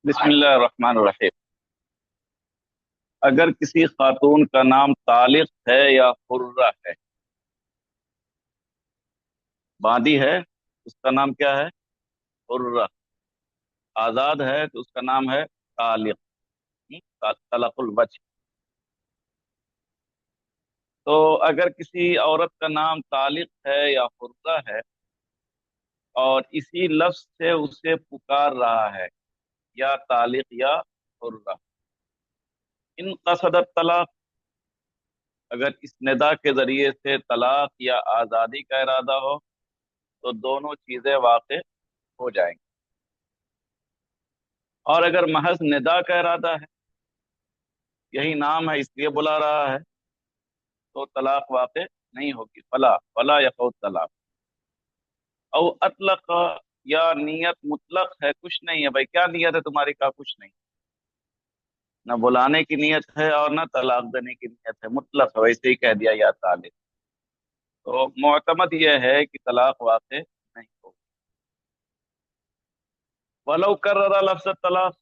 बिस्मिल्लाहिर्रहमानिर्रहीम। अगर किसी खातून का नाम तालिक है या हुर्रा है, बांदी है, उसका नाम क्या है? हुर्रा। आजाद है तो उसका नाम है तालिक। तलकुल वजह। तो अगर किसी औरत का नाम तालिक है या हुर्रा है और इसी लफ्ज से उसे पुकार रहा है, या तालिक या हुर्रा, इन कसदत तलाक, अगर इस निदा के जरिए से तलाक या आजादी का इरादा हो तो दोनों चीजें वाक़ हो जाएंगी। और अगर महज निदा का इरादा है, यही नाम है इसलिए बुला रहा है, तो तलाक वाक़ नहीं होगी। फला फला यक़उ तलाक। और अतलक, या नियत मुतलक है, कुछ नहीं है भाई, क्या नियत है तुम्हारी? का कुछ नहीं, ना बुलाने की नियत है और ना तलाक देने की नियत है, मुतलक है, वैसे ही कह दिया या तालिक। तो मुअतमद यह है कि तलाक वाक़ नहीं होगी। वलौ कर्ररा लफ्ज़ तलाक,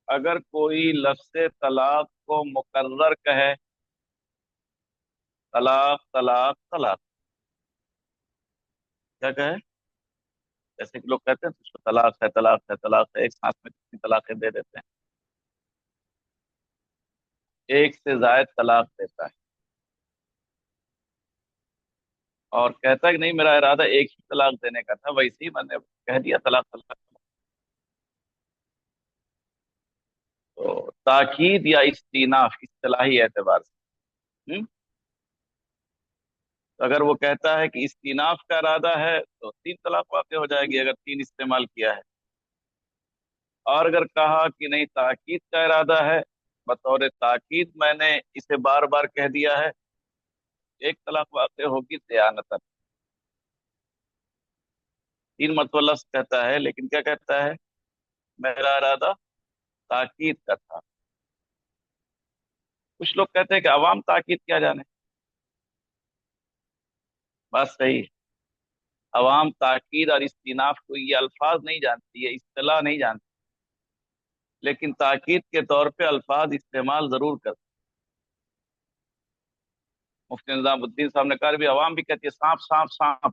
अगर कोई लफ्ज़ तलाक को मुकर्रर कहे, तलाक तलाक तलाक, क्या कहे? जैसे कि लोग कहते हैं उसको तलाक है तलाक है तलाक है, एक सांस में कितनी तलाकें दे देते हैं, एक से जायद तलाक देता है और कहता है कि नहीं, मेरा इरादा एक ही तलाक देने का था, वैसे ही मैंने कह दिया तलाक तलाक तलाक। तो ताकीद या इस्तीनाफ इस्तिलाही एतबार से, तो अगर वो कहता है कि इस्तीनाफ का इरादा है तो तीन तलाक वाक़ हो जाएगी, अगर तीन इस्तेमाल किया है। और अगर कहा कि नहीं, ताकीद का इरादा है, बतौर ताकीद मैंने इसे बार बार कह दिया है, एक तलाक वाक़ होगी दयानतन। तीन मरतबा लफ्ज़ कहता है लेकिन क्या कहता है? मेरा इरादा ताकीद का था। कुछ लोग कहते हैं कि अवाम ताकीद क्या जाने। बात सही है, अवाम ताकीद और इस्तीनाफ को ये अल्फाज नहीं जानती है, इस्तिलाह नहीं जानती, लेकिन ताकीद के तौर पे अल्फाज इस्तेमाल जरूर करती। मुफ्ती निजामुद्दीन साहब ने कहा भी, अवाम भी कहती है सांप सांप सांप।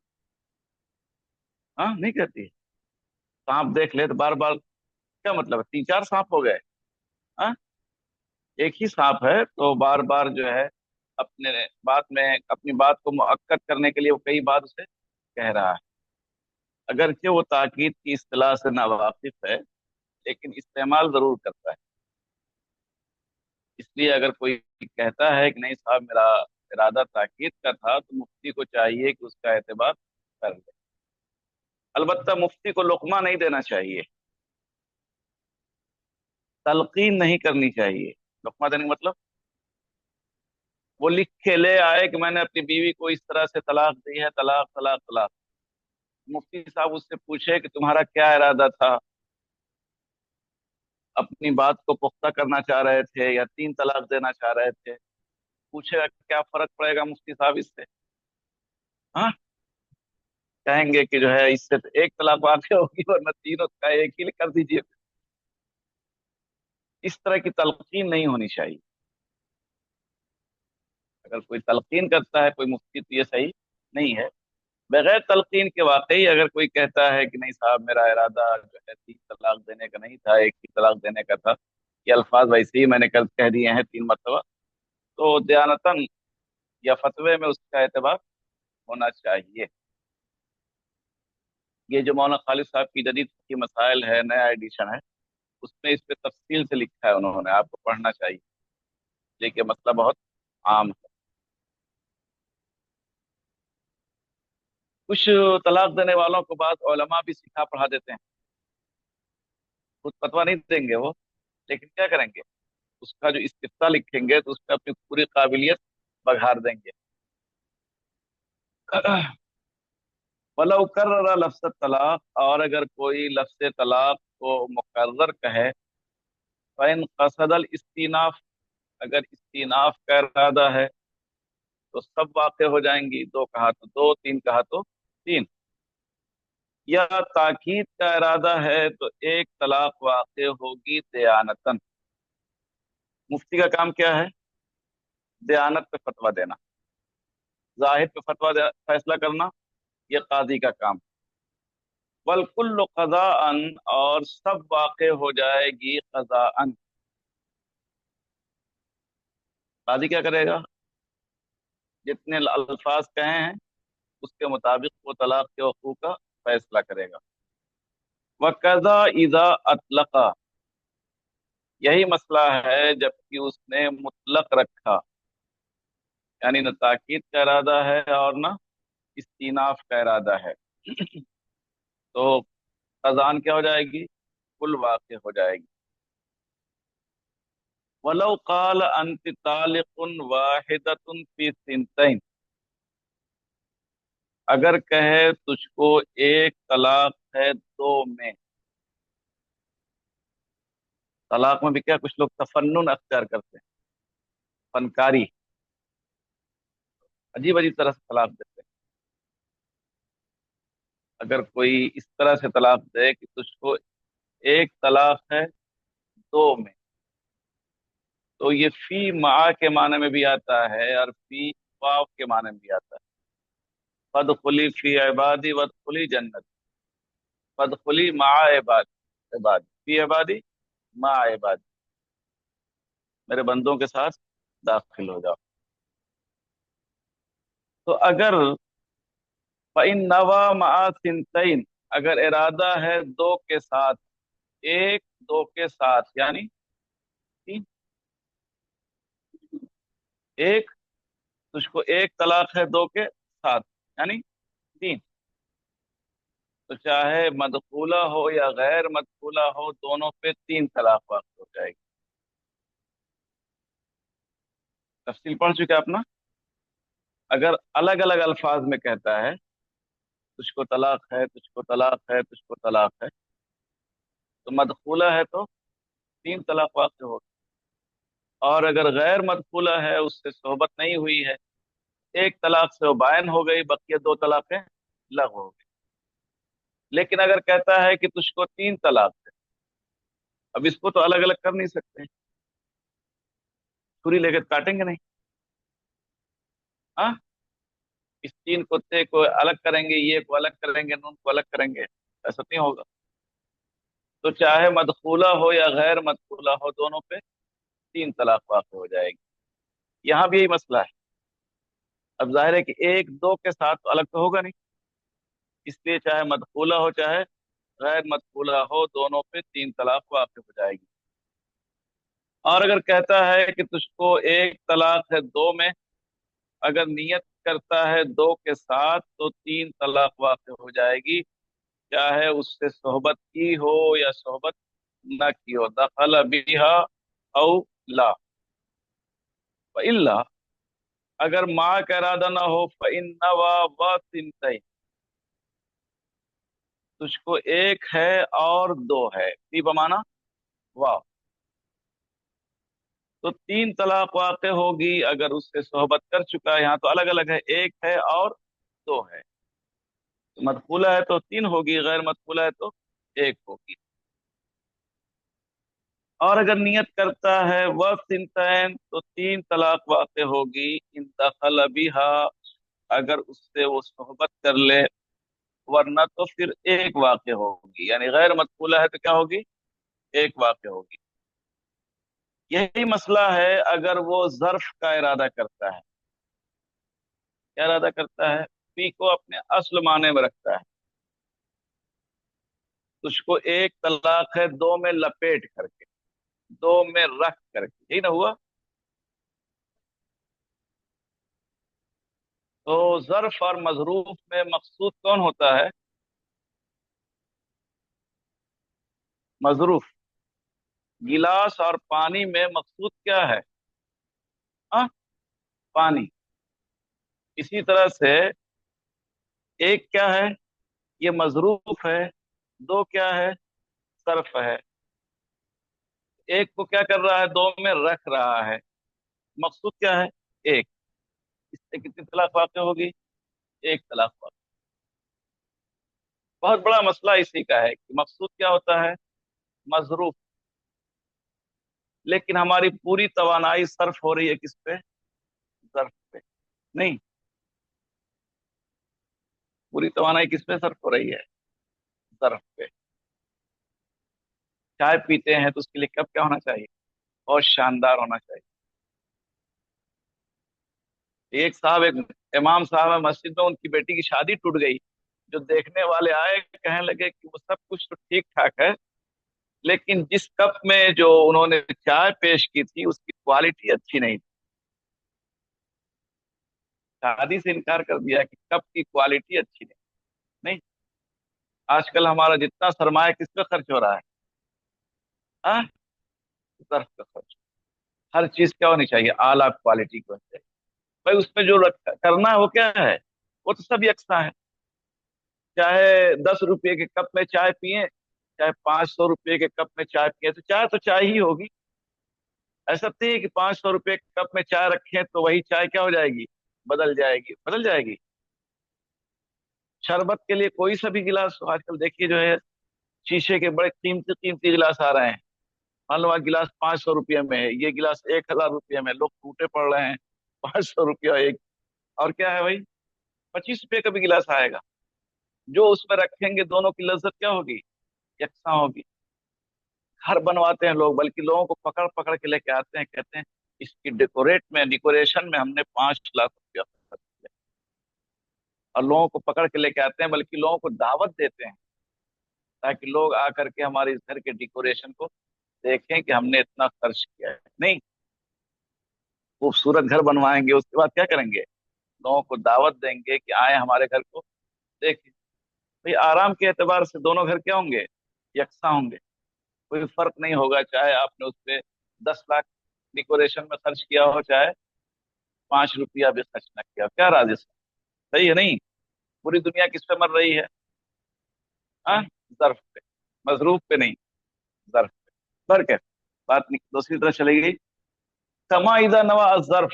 हाँ, नहीं कहती है। सांप देख ले तो बार बार, क्या मतलब है, तीन चार सांप हो गए? हाँ, एक ही सांप है तो बार बार जो है अपने बात में, अपनी बात को मुअक्कद करने के लिए वो कई बार उसे कह रहा है। अगरचे वो ताकीद की इस्तिलाह से नावाकिफ है, लेकिन इस्तेमाल जरूर करता है। इसलिए अगर कोई कहता है कि नहीं साहब, मेरा इरादा ताकीद का था, तो मुफ्ती को चाहिए कि उसका एतबार कर ले। अलबत्ता मुफ्ती को लुकमा नहीं देना चाहिए, तलकीन नहीं करनी चाहिए। लुकमा देने का मतलब, वो लिख के ले आए कि मैंने अपनी बीवी को इस तरह से तलाक दी है, तलाक तलाक तलाक। मुफ्ती साहब उससे पूछे कि तुम्हारा क्या इरादा था, अपनी बात को पुख्ता करना चाह रहे थे या तीन तलाक देना चाह रहे थे? पूछेगा क्या फर्क पड़ेगा मुफ्ती साहब इससे? हाँ, कहेंगे कि जो है इससे तो एक तलाक वाक़ होगी, वरना तीनों का एक ही कर दीजिए। इस तरह की तलकीन नहीं होनी चाहिए। अगर कोई तलकीन करता है कोई मुफ्ती, तो ये सही नहीं है। बगैर तलकीन के वाकई अगर कोई कहता है कि नहीं साहब, मेरा इरादा जो है तीन तलाक देने का नहीं था, एक ही तलाक देने का था, ये अल्फाज वैसे ही मैंने कल कह दिए हैं तीन मरतबा, तो दयानतन या फतवे में उसका एतबार होना चाहिए। ये जो मौलाना खालिद साहब की जदीद की मसाइल है, नया एडिशन है, उसमें इस पे तफसील से लिखा है उन्होंने, आपको पढ़ना चाहिए। देखिए मसला बहुत आम है। कुछ तलाक देने वालों को बाद उलमा भी सिखा पढ़ा देते हैं, खुद फतवा नहीं देंगे वो, लेकिन क्या करेंगे, उसका जो इस्तिफ्ता लिखेंगे तो उसमें अपनी पूरी काबिलियत बघार देंगे। वलौ कर्ररा लफ्ज़ तलाक, और अगर कोई लफ्ज़ तलाक को मुकर्रर कहे, फ़इन क़सदल इस्तीनाफ, अगर इस्तीनाफ का इरादा है, तो सब वाक़ हो जाएंगी, दो कहा तो दो, तीन कहा तो तीन। या ताकीद का इरादा है तो एक तलाक वाक़ होगी दयानतन। मुफ्ती का काम क्या है? दयानत पे फतवा देना, जाहिर पे फैसला करना, ये काजी का काम। वल कुल्लु क़ज़ाअन, और सब वाक़ हो जाएगी क़ज़ाअन। काजी क्या करेगा? जितने अल्फाज कहे हैं उसके मुताबिक वो तलाक के हकूक़ का फैसला करेगा। वकज़ा इज़ा अतलक़ा, यही मसला है जबकि उसने मुतलक रखा, यानी न ताकीद का इरादा है और न इस्तीनाफ का इरादा है। तो खजान क्या हो जाएगी? कुल वाक़ हो जाएगी। वलौ क़ाल अंति तालिकुन वाहिदतुन फी सिनतैन, अगर कहे तुझको एक तलाक है दो में। तलाक में भी क्या कुछ लोग तफन्नुन अख्तियार करते हैं, फनकारी, अजीब अजीब तरह से तलाक देते हैं। अगर कोई इस तरह से तलाक दे कि तुझको एक तलाक है दो में, तो ये फी मा के माने में भी आता है और फी वाव के माने में भी आता है। फदखुली फी इबादी वदखुली जन्नत, फदखुली मा इबादी, इबादी फी इबादी मा इबादी, मेरे बंदों के साथ दाखिल हो जाओ। तो अगर फ़इन नवा मा सिनतैन, अगर इरादा है दो के साथ, एक दो के साथ यानी तीन, एक, तुझको एक तलाक है दो के साथ यानी तीन, तो चाहे मदखूला हो या गैर मदखूला हो दोनों पे तीन तलाक वाक़ हो जाएगी। तफसील पढ़ चुके अपना। अगर अलग अलग अल्फाज में कहता है तुझको तलाक है, तुझको तलाक है, तुझको तलाक है, तो मदखूला है तो तीन तलाक वाक़ हो। और अगर गैर मदखूला है, उससे सोहबत नहीं हुई है, एक तलाक से वो बायन हो गई, बकिया दो तलाकें लग़व हो गई। लेकिन अगर कहता है कि तुझको तीन तलाक है, अब इसको तो अलग अलग कर नहीं सकते, छुरी लेकर काटेंगे नहीं। हाँ, इस तीन कुत्ते को अलग करेंगे, ये को अलग करेंगे, नून को अलग करेंगे, ऐसा नहीं होगा। तो चाहे मदखूला हो या गैर मदखूला हो, दोनों पे तीन तलाक वाक़ हो जाएगी। यहाँ भी यही मसला है। अब जाहिर है कि एक दो के साथ तो अलग तो होगा नहीं, इसलिए चाहे मदखूला हो चाहे गैर मदखूला हो, दोनों पे तीन तलाक वाक़ हो जाएगी। और अगर कहता है कि तुझको एक तलाक है दो में, अगर नियत करता है दो के साथ, तो तीन तलाक वाक़ हो जाएगी, चाहे उससे सोहबत की हो या सोहबत न की हो। दखल बिहा औ ला। इल्ला, अगर माँ का इरादा ना हो, फ़इन्नवा व सिनतैन, तुझको एक है और दो है, ती बमाना वाह, तो तीन तलाक वाक़ होगी। अगर उससे सोहबत कर चुका है, यहाँ तो अलग अलग है, एक है और दो है। तो मदखूला है तो तीन होगी, गैर मदखूला है तो एक होगी। और अगर नियत करता है वह सिंतैन, तो तीन तलाक वाक़ होगी। इन दखल बिहा, अगर उससे वो सोहबत कर ले, वरना तो फिर एक वाक़ होगी, यानी गैर मदखूला है तो क्या होगी? एक वाक़ होगी। यही मसला है अगर वो ज़र्फ का इरादा करता है। क्या इरादा करता है? फी को अपने असल माने में रखता है। तुझको एक तलाक है दो में लपेट करके, दो में रख करके, यही ना हुआ? तो ज़र्फ और मजरूफ में मकसूद कौन होता है? मजरूफ। गिलास और पानी में मकसूद क्या है? हाँ, पानी। इसी तरह से एक क्या है? ये मजरूफ है। दो क्या है? सर्फ है। एक को क्या कर रहा है? दो में रख रहा है। मकसूद क्या है? एक। इससे कितनी तलाक वाक़ होगी? एक तलाक वाक़। बहुत बड़ा मसला इसी का है कि मकसूद क्या होता है? मजरूफ। लेकिन हमारी पूरी तवानाई सर्फ हो रही है किस पे? ज़र्फ पे। नहीं, पूरी तवानाई किस पे सर्फ हो रही है? ज़र्फ पे। चाय पीते हैं तो उसके लिए कप क्या होना चाहिए? बहुत शानदार होना चाहिए। एक साहब, एक इमाम साहब है मस्जिद में, उनकी बेटी की शादी टूट गई। जो देखने वाले आए कहने लगे कि वो सब कुछ तो ठीक ठाक है, लेकिन जिस कप में जो उन्होंने चाय पेश की थी उसकी क्वालिटी अच्छी नहीं थी। शादी से इनकार कर दिया कि कप की क्वालिटी अच्छी नहीं। नहीं, आजकल हमारा जितना सरमाया किस पे खर्च हो रहा है? हाँ, सर्फ पे खर्च। हर चीज क्या होनी चाहिए? आला क्वालिटी की होनी चाहिए। भाई उसमें जो करना है वो क्या है? वो तो सब यकसा है। चाहे 10 रुपए के कप में चाय पिए, चाहे 500 रुपए के कप में चाय पिए, तो चाय ही होगी। ऐसा नहीं है कि 500 रुपए के कप में चाय रखें तो वही चाय क्या हो जाएगी? बदल जाएगी, बदल जाएगी। शरबत के लिए कोई सा भी गिलास आजकल देखिए जो है, शीशे के बड़े कीमती कीमती गिलास आ रहे हैं। मान लो गिलास 500 रुपये में है, ये गिलास 1000 रुपये में, लोग टूटे पड़ रहे हैं। 500 रुपया एक। और क्या है भाई? 25 रुपये का भी गिलास आएगा। जो उसमें रखेंगे दोनों की लज्जत क्या होगी? यकसा होगी। घर बनवाते हैं लोग, बल्कि लोगों को पकड़ पकड़ के लेके आते हैं, कहते हैं इसकी डेकोरेशन में हमने 5 लाख रुपया खर्च किया। और लोगों को पकड़ के लेके आते हैं, बल्कि लोगों को दावत देते हैं ताकि लोग आकर के हमारे इस घर के डेकोरेशन को देखें कि हमने इतना खर्च किया है। नहीं, खूबसूरत घर बनवाएंगे, उसके बाद क्या करेंगे? लोगों को दावत देंगे कि आए हमारे घर को देखें। भाई आराम के एतबार से दोनों घर क्या होंगे? यकसा होंगे। कोई फर्क नहीं होगा, चाहे आपने उस पे 10 लाख डेकोरेशन में खर्च किया हो, चाहे 5 रुपया भी खर्च न किया हो। क्या राजेश? सही है नहीं? पूरी दुनिया किस पे मर रही है? हाँ, जर्फ पे। मजरूफ पे नहीं, जर्फ पे। फर्क है। दूसरी तरह चली गई। कमा इदा नवा जर्फ।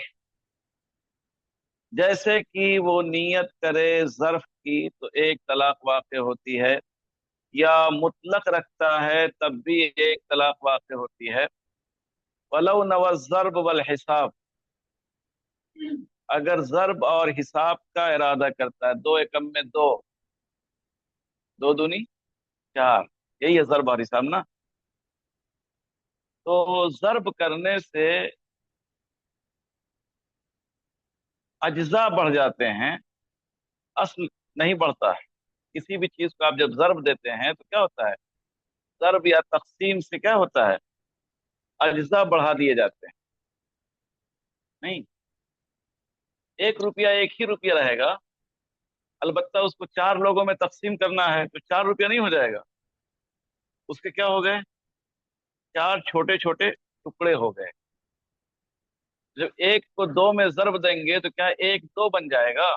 जैसे कि वो नियत करे जर्फ की तो एक तलाक वाक़ होती है, या मुतलक रखता है तब भी एक तलाक वाक़ होती है। वलौ नवा जर्ब वल हिसाब। अगर जर्ब और हिसाब का इरादा करता है, दो एकम में दो, दो दूनी चार, यही है जर्ब और हिसाब ना। तो जर्ब करने से अज्जा बढ़ जाते हैं, असल नहीं बढ़ता है। किसी भी चीज को आप जब जर्ब देते हैं तो क्या होता है? जर्ब या तकसीम से क्या होता है? अज्जा बढ़ा दिए जाते हैं। नहीं, 1 रुपया एक ही रुपया रहेगा। अलबत्ता उसको 4 लोगों में तकसीम करना है तो 4 रुपया नहीं हो जाएगा। उसके क्या हो गए? 4 छोटे छोटे टुकड़े हो गए। जब एक को दो में जर्ब देंगे तो क्या एक दो बन जाएगा?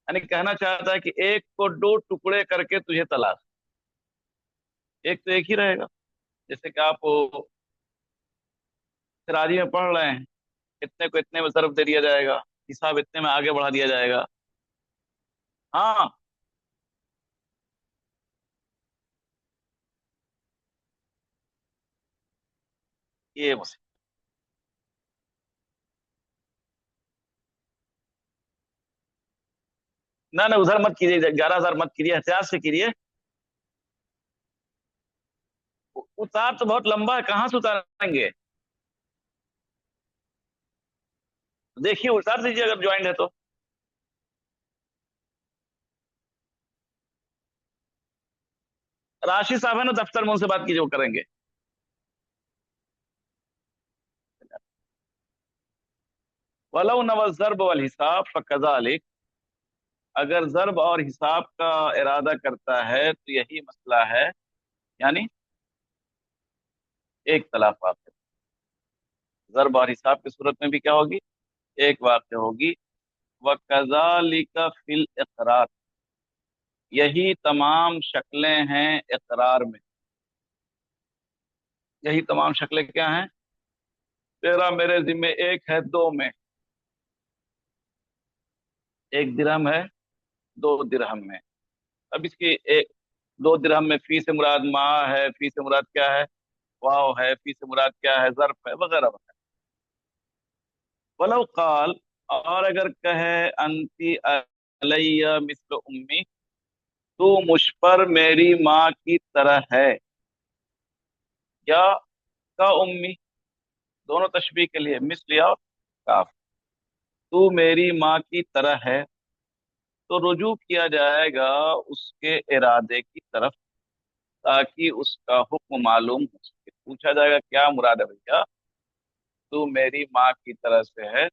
यानी कहना चाहता है कि एक को दो टुकड़े करके तुझे तलाश। एक तो एक ही रहेगा। जैसे कि आप तराजी में पढ़ रहे हैं, इतने को इतने में जर्ब दे दिया जाएगा, हिसाब इतने में आगे बढ़ा दिया जाएगा। हाँ, ये मुझसे। ना ना, उधर मत कीजिए, 11,000 मत कीजिए, एहतियात से कीजिए। उतार तो बहुत लंबा है, कहाँ से उतारेंगे? देखिए उतार दीजिए अगर ज्वाइंट है तो। राशि साहब है ना दफ्तर में, उनसे बात कीजिए, वो करेंगे। वलौ नव जर्ब वल हिसाब फकजालिक। अगर जर्ब और हिसाब का इरादा करता है तो यही मसला है, यानी एक तलाक वाक़। जर्ब और हिसाब की सूरत में भी क्या होगी? एक वाक़ होगी। वकजालिक फिल इकरार। यही तमाम शक्लें हैं इकरार में। यही तमाम शक्लें क्या हैं? तेरा मेरे जिम्मे एक है दो में। एक दिरहम है 2 दिरहम में। अब इसकी एक 2 दिरहम में फी से मुराद मा है, फी से मुराद क्या है, वाव है, फी से मुराद क्या है, ज़र्फ है, वगैरह वगैरह। वलो काल, और अगर कहे अंती अलैया मिस्ल उम्मी, तू मुझ पर मेरी माँ की तरह है, या का उम्मी, दोनों तशबीह के लिए मिस्ल या काफ, तू मेरी माँ की तरह है, तो रुजू किया जाएगा उसके इरादे की तरफ, ताकि उसका हुक्म मालूम हो सके। पूछा जाएगा क्या मुराद है भैया, तू मेरी माँ की तरह से है,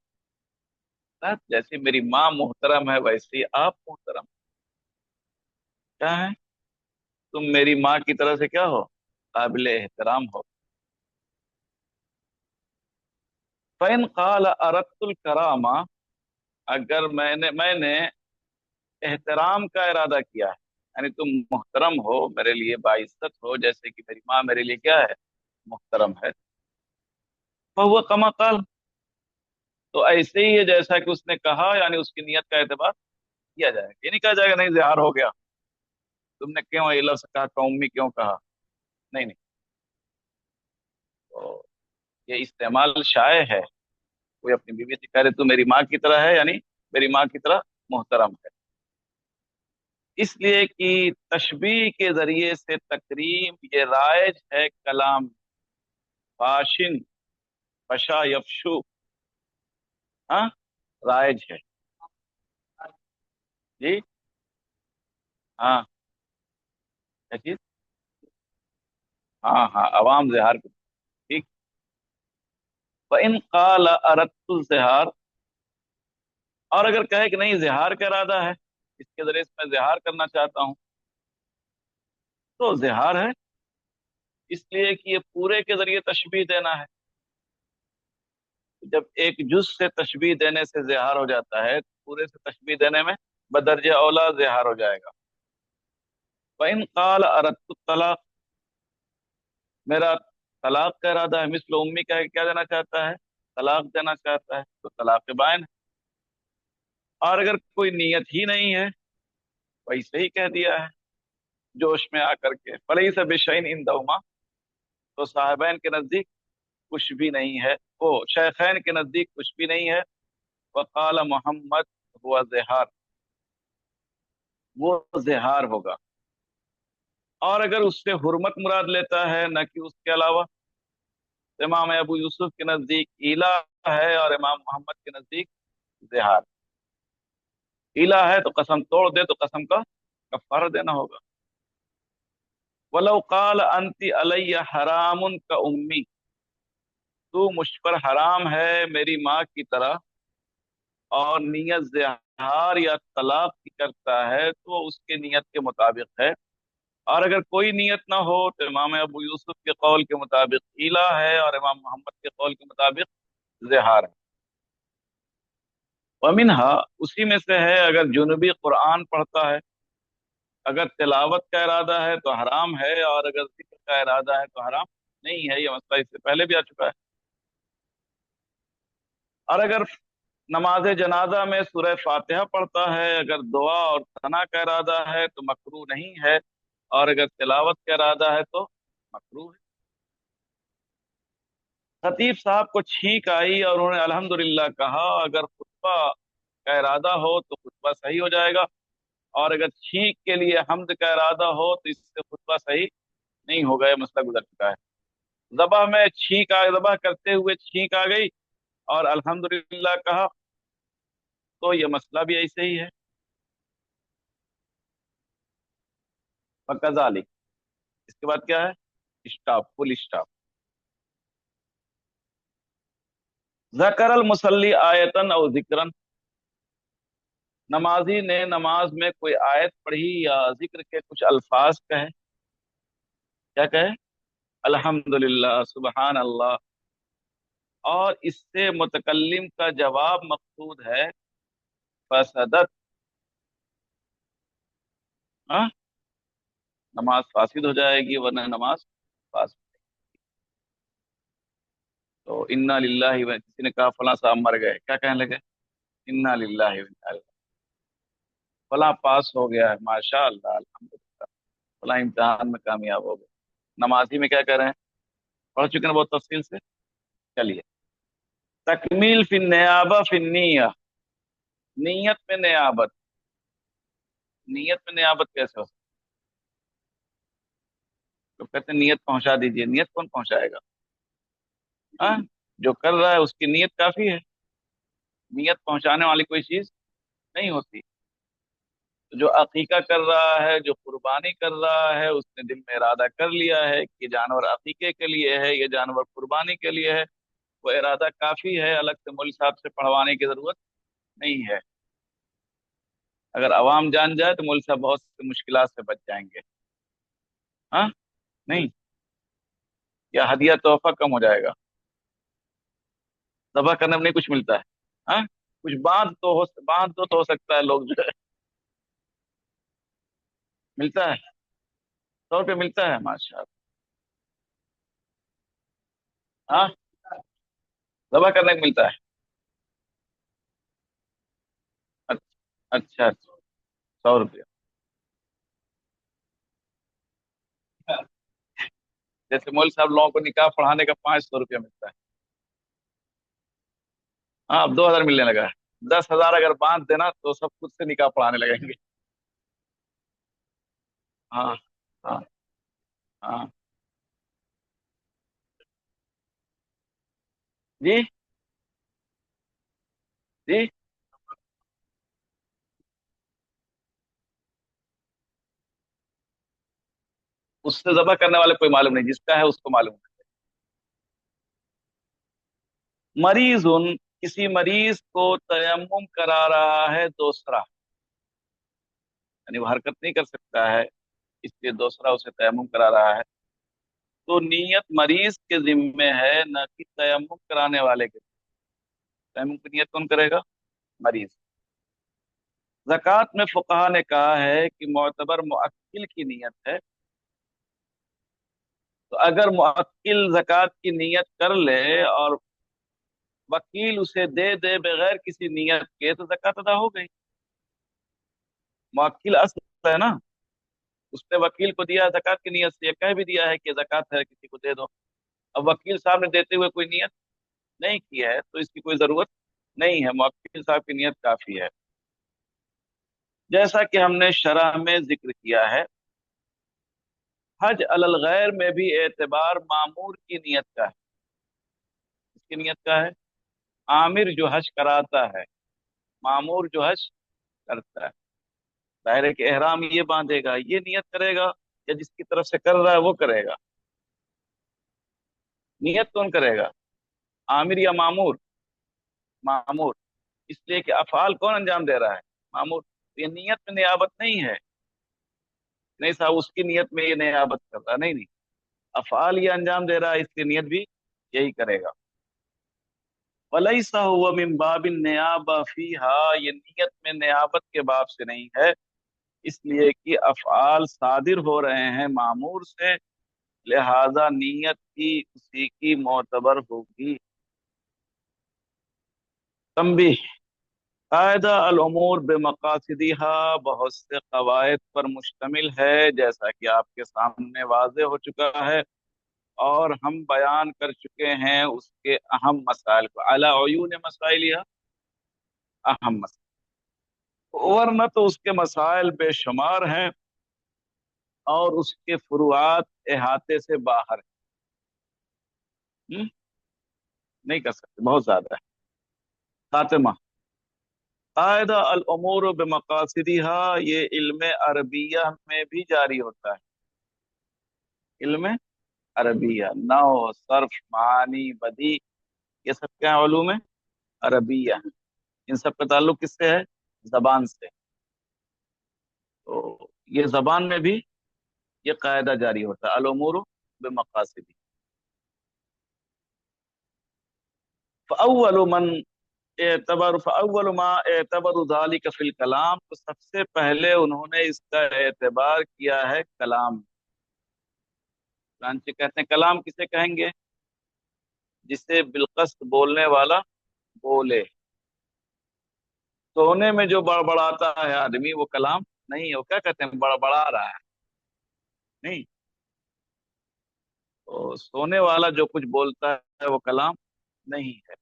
ना जैसे मेरी माँ मुहतरम है वैसे ही आप मुहतरम क्या है, तुम मेरी माँ की तरह से क्या हो, काबिल एहतराम हो। फैन काल अरतुल करामा, अगर मैंने एहतराम का इरादा किया है, यानी तुम मुहतरम हो, मेरे लिए बाइज्जत हो, जैसे कि मेरी माँ मेरे लिए क्या है, मुहतरम है। तो वह कमा काल, तो ऐसे ही है जैसा कि उसने कहा, यानी उसकी नियत का एतबार किया जाएगा। ये नहीं कहा जाएगा नहीं ज़िहार हो गया, तुमने क्यों ये लफ्ज कहा, कौमी क्यों कहा, नहीं नहीं। तो ये इस्तेमाल शाये है, कोई अपनी बीवी से कह रहे तू मेरी माँ की तरह है, यानी मेरी माँ की तरह मोहतरम है। इसलिए कि तशबीह के जरिए से तकरीम ये राइज है कलाम, फाशिन, फशा यफशु, हाँ, राइज है जी। हाँ, क्या चीज, हाँ हाँ, अवाम ज़िहार को, ठीक। इन काल अरतुल ज़िहार, और अगर कहे कि नहीं ज़िहार का इरादा है, इसके जरिए से मैं ज़िहार करना चाहता हूँ, तो ज़िहार है, इसलिए कि ये पूरे के जरिए तशबीह देना है। जब एक जुज से तशबीह देने से ज़िहार हो जाता है, तो पूरे से तशबीह देने में बदरजे औला ज़िहार हो जाएगा। इन काल अरतु तलाक, मेरा तलाक का इरादा है, मिस्ल उम्मी का है, क्या देना चाहता है, तलाक देना चाहता है, तो तलाक बायन है। और अगर कोई नियत ही नहीं है, वैसे ही कह दिया है जोश में आकर के, फलई से बेशैन इन दउमा, तो साहिबैन के नजदीक कुछ भी नहीं है, वो शेखैन के नजदीक कुछ भी नहीं है। वकाल मोहम्मद हुआ ज़िहार, वो ज़िहार होगा। और अगर उससे हुर्मत मुराद लेता है, न कि उसके अलावा, तो इमाम अबू यूसुफ के नजदीक इला है, और इमाम मोहम्मद के नजदीक ज़िहार। इला है तो कसम तोड़ दे, तो कसम का कफारा देना होगा। वलो काल अंती अलैया हरामुन का उम्मी, तू मुझ पर हराम है मेरी माँ की तरह, और नियत ज़िहार या तलाक की करता है, तो उसके नियत के मुताबिक है। और अगर कोई नियत ना हो, तो इमाम अबू यूसुफ के कौल के मुताबिक इला है, और इमाम मोहम्मद के कौल के मुताबिक ज़िहार है। वमिनहा, उसी में से है, अगर जुनबी कुरान पढ़ता है, अगर तिलावत का इरादा है तो हराम है, और अगर जिक्र का इरादा है तो हराम नहीं है। ये मसला इससे पहले भी आ चुका है। और अगर नमाज जनाजा में सूरह फातिहा पढ़ता है, अगर दुआ और सना का इरादा है तो मकरू नहीं है, और अगर तिलावत का इरादा है तो मकरू है। खतीब साहब को छींक आई और उन्होंने अल्हम्दुलिल्लाह कहा, अगर खुतबा का इरादा हो तो खुतबा सही हो जाएगा, और अगर छींक के लिए हम्द का इरादा हो तो इससे खुतबा सही नहीं होगा। ये मसला गुजर चुका है। जबा में जबा करते हुए छींक आ गई और अल्हम्दुलिल्लाह कहा, तो ये मसला भी ऐसे ही है। फकजालिक, इसके बाद क्या है, स्टॉप, फुल स्टॉप। ज़करल मुसल्ली आयतन और जिक्रन, नमाजी ने नमाज में कोई आयत पढ़ी या जिक्र के कुछ अल्फाज कहे, क्या कहे, अल्हम्दुलिल्लाह, सुबहान अल्लाह, और इससे मुतकल्लिम का जवाब मकसूद है फसदत, हाँ, नमाज फासिद हो जाएगी, वरना नमाज फासिद। तो इन्ना लिल्लाहि किसी ने कहा फला साहब मर गए, क्या कहने लगे, इन्ना लिल्लाहि व इन्ना इलैहि। فلاں پاس ہو گیا ہے، ماشاء اللہ الحمدللہ، فلاں امتحان میں کامیاب ہو گیا۔ نمازی میں کیا کر رہے ہیں؟ پڑھ چکے ہیں بہت تفصیل سے، چلیے۔ تکمیل فی النیابہ فی النیہ، نیت میں نیابت، نیت میں نیابت کیسے ہو سکتی؟ تو کہتے ہیں نیت پہنچا دیجئے، نیت کون پہنچائے گا؟ ہاں، جو کر رہا ہے اس کی نیت کافی ہے، نیت پہنچانے والی کوئی چیز نہیں ہوتی۔ جو عقیقہ کر رہا ہے، جو قربانی کر رہا ہے، اس نے دل میں ارادہ کر لیا ہے کہ یہ جانور عقیقے کے لیے ہے، یہ جانور قربانی کے لیے ہے، وہ ارادہ کافی ہے، الگ سے مول صاحب سے پڑھوانے کی ضرورت نہیں ہے۔ اگر عوام جان جائے تو مول صاحب بہت سی مشکلات سے بچ جائیں گے۔ ہاں، نہیں، یا ہدیہ تحفہ کم ہو جائے گا، ذبح کرنے میں نہیں کچھ ملتا ہے۔ ہاں، کچھ باندھ تو ہو سکتا ہے، لوگ جو ہے ملتا ہے، 100 روپے ملتا ہے، ماشاء اللہ۔ ہاں، ذبح کرنے کو ملتا ہے، اچھا اچھا، 100 روپیہ، جیسے مول صاحب لوگوں کو نکاح پڑھانے کا 500 روپیہ ملتا ہے، ہاں اب 2000 ملنے لگا ہے، 10,000 اگر باندھ دینا تو سب خود سے نکاح پڑھانے لگیں گے۔ ہاں ہاں ہاں، جی جی، اس سے ذبح کرنے والے کوئی معلوم نہیں، جس کا ہے اس کو معلوم ہے۔ مریض کسی مریض کو تیمم کرا رہا ہے دوسرا، یعنی وہ حرکت نہیں کر سکتا ہے، اس لیے دوسرا اسے تیمم کرا رہا ہے، تو نیت مریض کے ذمے ہے، نہ کہ تیمم کرانے والے کے۔ تیمم کی نیت کون کرے گا؟ مریض۔ زکوٰۃ میں فقہا نے کہا ہے کہ معتبر معقل کی نیت ہے، تو اگر معقل زکوٰۃ کی نیت کر لے اور وکیل اسے دے دے بغیر کسی نیت کے، تو زکوٰۃ ادا ہو گئی۔ معقل اصل ہے نا، اس نے وکیل کو دیا زکوٰۃ کی نیت سے، یہ کہہ بھی دیا ہے کہ زکوٰۃ ہے کسی کو دے دو، اب وکیل صاحب نے دیتے ہوئے کوئی نیت نہیں کی ہے تو اس کی کوئی ضرورت نہیں ہے، موکل صاحب کی نیت کافی ہے۔ جیسا کہ ہم نے شرح میں ذکر کیا ہے، حج علی الغیر میں بھی اعتبار مامور کی نیت کا ہے۔ اس کی نیت کا ہے، عامر جو حج کراتا ہے، مامور جو حج کرتا ہے، ظاہر ہے کہ احرام یہ باندھے گا، یہ نیت کرے گا، یا جس کی طرف سے کر رہا ہے وہ کرے گا؟ نیت کون کرے گا؟ عامر یا مامور؟ مامور، اس لیے کہ افعال کون انجام دے رہا ہے؟ مامور۔ یہ نیت میں نیابت نہیں ہے، نہیں صاحب اس کی نیت میں یہ نیابت کر رہا، نہیں نہیں، افعال یہ انجام دے رہا ہے، اس کی نیت بھی یہی کرے گا۔ وَلَيْسَ هُوَ مِن بَابِ النِّيَابَةِ فِيهَا، یہ نیت میں نیابت کے باب سے نہیں ہے، اس لیے کہ افعال صادر ہو رہے ہیں مامور سے، لہذا نیت کی اسی کی معتبر ہوگی۔ تنبیہ، قاعدہ الامور بمقاصدها بہت سے قواعد پر مشتمل ہے، جیسا کہ آپ کے سامنے واضح ہو چکا ہے، اور ہم بیان کر چکے ہیں اس کے اہم مسائل کو، علی عیون مسائلیہ، اہم مسائل، ورنہ تو اس کے مسائل بے شمار ہیں اور اس کے فروعات احاطے سے باہر ہیں۔ نہیں کر سکتے، بہت زیادہ ہے۔ خاتمہ، قاعدہ الامور بمقاصدها یہ علم عربیہ میں بھی جاری ہوتا ہے، علم عربیہ، نحو، صرف، معانی، بدیع، یہ سب کیا علوم عربیہ ہیں، ان سب کا تعلق کس سے ہے؟ زبان سے، تو یہ زبان میں بھی یہ قاعدہ جاری ہوتا ہے، الامور بمقاصد۔ فاول من فاول ما اعتبر ذلك فی الکلام، تو سب سے پہلے انہوں نے اس کا اعتبار کیا ہے کلام، چنانچہ کہتے ہیں کلام کسے کہیں گے؟ جسے بالقصد بولنے والا بولے، सोने में जो बड़बड़ाता है आदमी वो कलाम नहीं है। वो क्या कहते हैं, बड़बड़ा रहा है, नहीं। तो सोने वाला जो कुछ बोलता है वो कलाम नहीं है।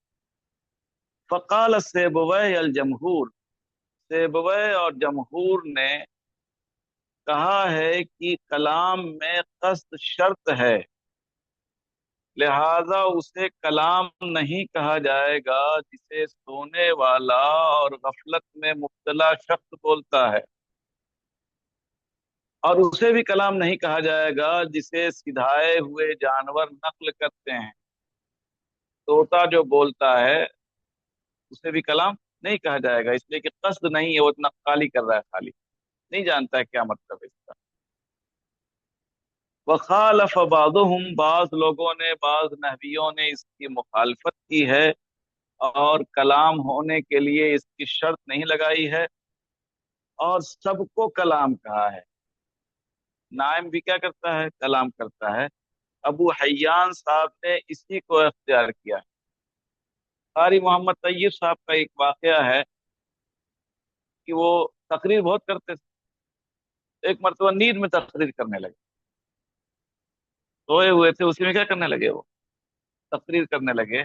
फ़क़ाल सेबवै अल जमहूर, सेबवै और जमहूर ने कहा है कि कलाम में कस्द शर्त है, लिहाजा उसे कलाम नहीं कहा जाएगा जिसे सोने वाला और गफलत में मुब्तला शख्स बोलता है, और उसे भी कलाम नहीं कहा जाएगा जिसे सिधाए हुए जानवर नक्ल करते हैं। तोता जो बोलता है उसे भी कलाम नहीं कहा जाएगा, इसलिए कि कस्द नहीं है, वो नक्काली कर रहा है खाली, नहीं जानता है क्या मतलब है इसका। वखालफ बादुहुम, बाज लोगों ने, बाज नहवियों ने इसकी मुखालफत की है और कलाम होने के लिए इसकी शर्त नहीं लगाई है, और सबको कलाम कहा है। नाइम भी क्या करता है, कलाम करता है। अबू हय्यान साहब ने इसी को इख्तियार किया है। कारी मोहम्मद तैयब साहब का एक वाकया है कि वो तकरीर बहुत करते थे। एक मरतबा नींद में तकरीर करने लगे, सोए हुए थे, उसी में क्या करने लगे, वो तकरीर करने लगे।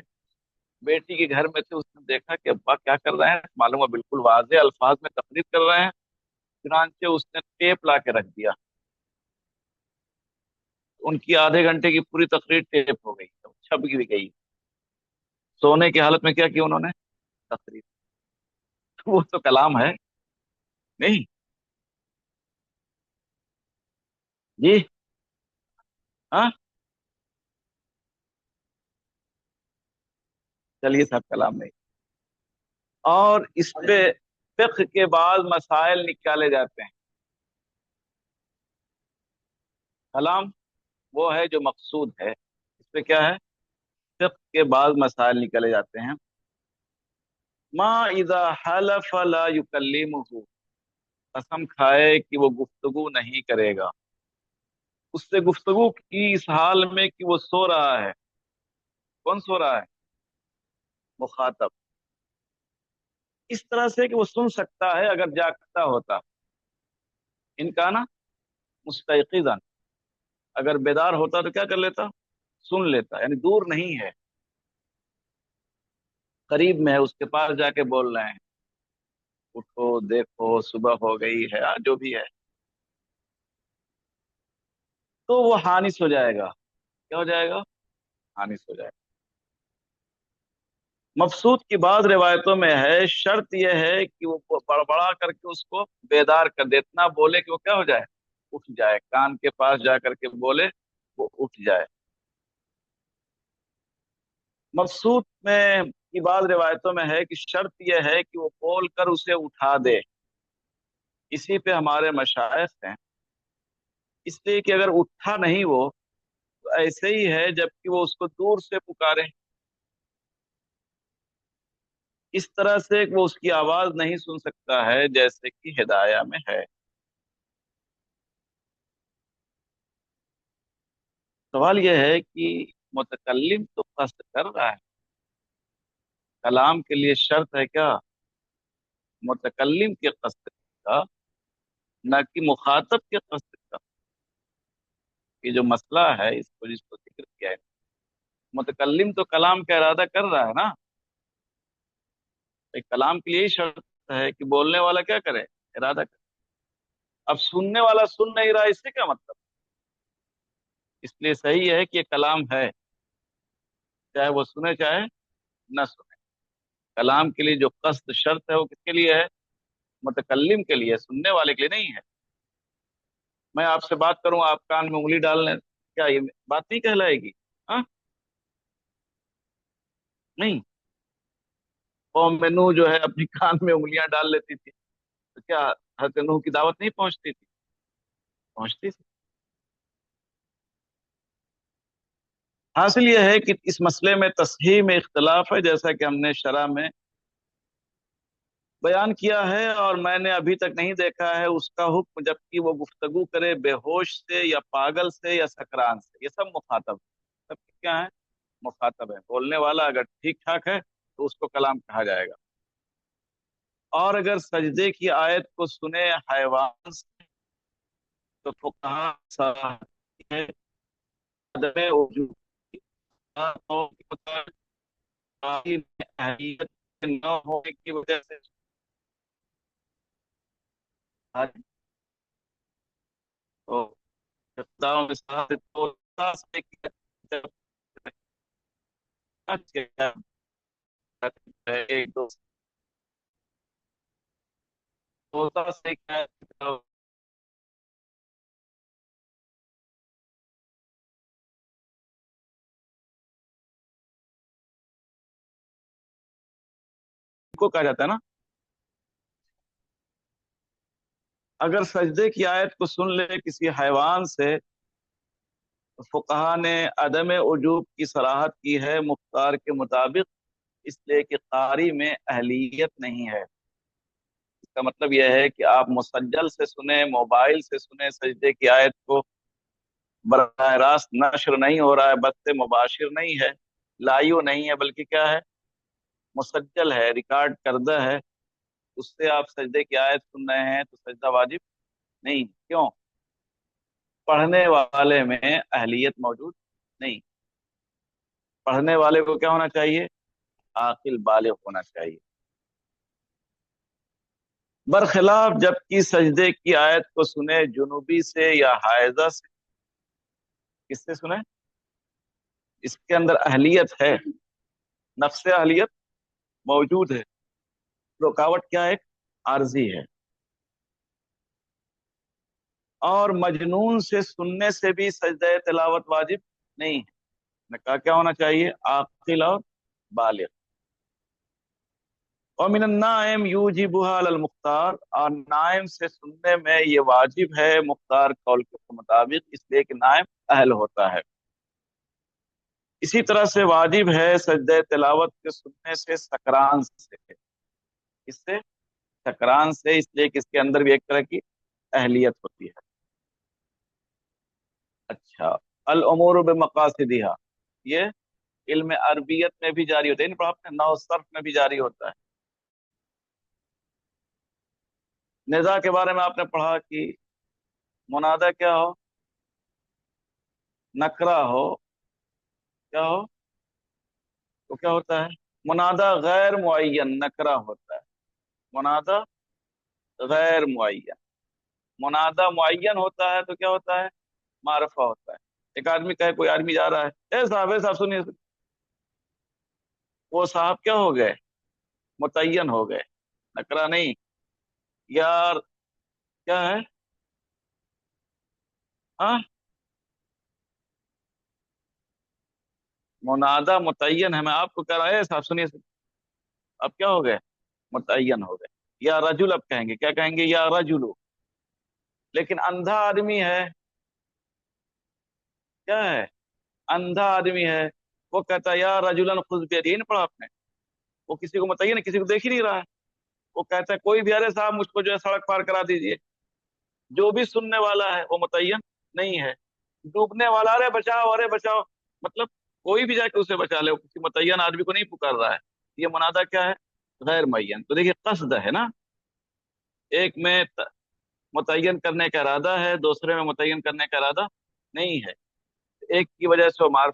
बेटी के घर में थे, उसने देखा कि अब्बा क्या कर रहे हैं, मालूम है बिल्कुल वाज़े अल्फाज में तकरीर कर रहे हैं। चुनांचे उसने टेप ला के रख दिया। उनकी आधे घंटे की पूरी तकरीर टेप हो गई, छप भी गई। सोने की हालत में क्या किया उन्होंने, तकरीर। वो तो कलाम है, नहीं। जी। हाँ, चलिए साहब, कलाम नहीं। और इस पे फिक्र के बाद मसाइल निकाले जाते हैं। कलाम वो है जो मकसूद है, इस पे क्या है, फिक्र के बाद मसाइल निकाले जाते हैं। मा इज़ा हलफ ला युकल्लिमुहु, कसम खाए कि वो गुफ्तगू नहीं करेगा, उससे गुफ्तगू की इस हाल में कि वो सो रहा है। कौन सो रहा है, मुखातब। इस तरह से कि वो सुन सकता है अगर जागता होता। इनका ना मुस्तैक़िज़न, अगर बेदार होता तो क्या कर लेता, सुन लेता, यानी दूर नहीं है, करीब में है, उसके पास जाके बोल रहे हैं, उठो देखो सुबह हो गई है, जो भी है। तो वो हानिस हो जाएगा। क्या हो जाएगा, हानिस हो जाएगा। मफसूद की बाद रिवायतों में है, शर्त यह है कि वो बड़बड़ा करके उसको बेदार कर दे, इतना बोले कि वो क्या हो जाए, उठ जाए, कान के पास जा करके बोले, वो उठ जाए। मफसूद में की बाद रिवायतों में है कि शर्त यह है कि वो बोल कर उसे उठा दे। इसी पे हमारे मशाइख हैं, इसलिए कि अगर उठा नहीं वो, तो ऐसे ही है जबकि वो उसको दूर से पुकारे। इस तरह से वो उसकी आवाज नहीं सुन सकता है जैसे कि हिदाया में है। सवाल यह है कि मुतकल्लिम तो कस्द कर रहा है, कलाम के लिए शर्त है क्या, मुतकल्लिम के कस्द का, न कि मुखातब के कस्द का। ये जो मसला है इसको जिसको जिक्र किया है, मुतकल्लिम तो कलाम का इरादा कर रहा है ना। एक कलाम के लिए ही शर्त है कि बोलने वाला क्या करे, इरादा करे। अब सुनने वाला सुन नहीं रहा, इससे क्या मतलब। इसलिए सही है कि ये कलाम है, चाहे वो सुने चाहे न सुने। कलाम के लिए जो कस्द शर्त है वो किसके लिए है, मुतकल्लिम के लिए, सुनने वाले के लिए नहीं है। मैं आपसे बात करूं, आप कान में उंगली डालने, क्या ये बात नहीं कहलाएगी। हाँ, नहीं। कौम में नूह जो है अपनी कान में उंगलियां डाल लेती थी, तो क्या हजरत नूह की दावत नहीं पहुंचती थी, पहुंचती थी। हासिल यह है कि इस मसले में तस्हीह में इख्तलाफ है, जैसा कि हमने शरह में बयान किया है, और मैंने अभी तक नहीं देखा है उसका हुक्म, जबकि वो गुफ्तगू करे बेहोश से या पागल से या सकरान से, ये सब मुखातब, सब क्या है, मुखातब है। बोलने वाला अगर ठीक ठाक है तो उसको कलाम कहा जाएगा। اور اگر سجدے کی آیت کو سنے حیوان سے تو فقہا صلاح ہے عدم وجوب کی، اہلیت نہ ہونے کی وجہ سے تو اقدام صلاح تو ایک دو ہوتا سے کیا کو کہا جاتا ہے نا، اگر سجدے کی آیت کو سن لے کسی حیوان سے تو فقہا نے عدم وجوب کی صراحت کی ہے مختار کے مطابق، اس لیے کہ قاری میں اہلیت نہیں ہے۔ اس کا مطلب یہ ہے کہ آپ مسجل سے سنیں، موبائل سے سنیں سجدے کی آیت کو، براہ راست نشر نہیں ہو رہا ہے، بث مباشر نہیں ہے، لائیو نہیں ہے، بلکہ کیا ہے، مسجل ہے، ریکارڈ کردہ ہے، اس سے آپ سجدے کی آیت سن رہے ہیں تو سجدہ واجب نہیں۔ کیوں؟ پڑھنے والے میں اہلیت موجود نہیں، پڑھنے والے کو کیا ہونا چاہیے؟ عاقل بالغ ہونا چاہیے۔ برخلاف جبکہ سجدے کی آیت کو سنے جنوبی سے یا حائضہ سے، کس سے سنے؟ اس کے اندر اہلیت ہے، نفس اہلیت موجود ہے، رکاوٹ کیا ہے؟ عارضی ہے۔ اور مجنون سے سننے سے بھی سجدہ تلاوت واجب نہیں ہے، نے کہا کیا ہونا چاہیے؟ عاقل اور بالغ۔ ومن النائم یوجبها علی المختار، اور نائم سے سننے میں یہ واجب ہے مختار قول کے مطابق، اس لیے کہ نائم اہل ہوتا ہے۔ اسی طرح سے واجب ہے سجدہ تلاوت کے سننے سے سکران سے، اس سے سکران سے، اس لیے کہ اس کے اندر بھی ایک طرح کی اہلیت ہوتی ہے۔ اچھا، الامور بمقاصدها، یہ علم عربیت میں بھی جاری ہوتا ہے، نہیں پڑھا آپ نے؟ نحو صرف میں بھی جاری ہوتا ہے۔ نزا کے بارے میں آپ نے پڑھا کہ منادہ کیا ہو؟ نکرہ ہو، کیا ہو تو کیا ہوتا ہے؟ منادہ غیر معین نکرہ ہوتا ہے، منادہ غیر معین۔ منادہ معین ہوتا ہے تو کیا ہوتا ہے؟ معرفہ ہوتا ہے۔ ایک آدمی کہے، کوئی آدمی جا رہا ہے، اے صاحب سنیے، وہ صاحب کیا ہو گئے؟ متعین ہو گئے، نکرہ نہیں۔ یار کیا ہے؟ ہاں، منادہ متعین ہے، میں آپ کو کہہ رہا ہے صاحب سنیے، اب کیا ہو گئے؟ متعین ہو گئے۔ یا رجل اب کہیں گے، کیا کہیں گے؟ یا رجلو۔ لیکن اندھا آدمی ہے، کیا ہے؟ اندھا آدمی ہے، وہ کہتا ہے یا رجلن خذ بیدی، نہیں پڑھا آپ نے؟ وہ کسی کو متعین ہے، کسی کو دیکھ ہی نہیں رہا ہے، وہ کہتا ہے کوئی بھی، ارے صاحب مجھ کو جو ہے سڑک پار کرا دیجئے، جو بھی سننے والا ہے وہ متعین نہیں ہے۔ ڈوبنے والا، ارے بچاؤ ارے بچاؤ، مطلب کوئی بھی جا کے اسے بچا لے، وہ کسی متعین آدمی کو نہیں پکار رہا ہے۔ یہ منادہ کیا ہے؟ غیر معین۔ تو دیکھیے قصد ہے نا، ایک میں متعین کرنے کا ارادہ ہے، دوسرے میں متعین کرنے کا ارادہ نہیں ہے، ایک کی وجہ سے وہ معرفت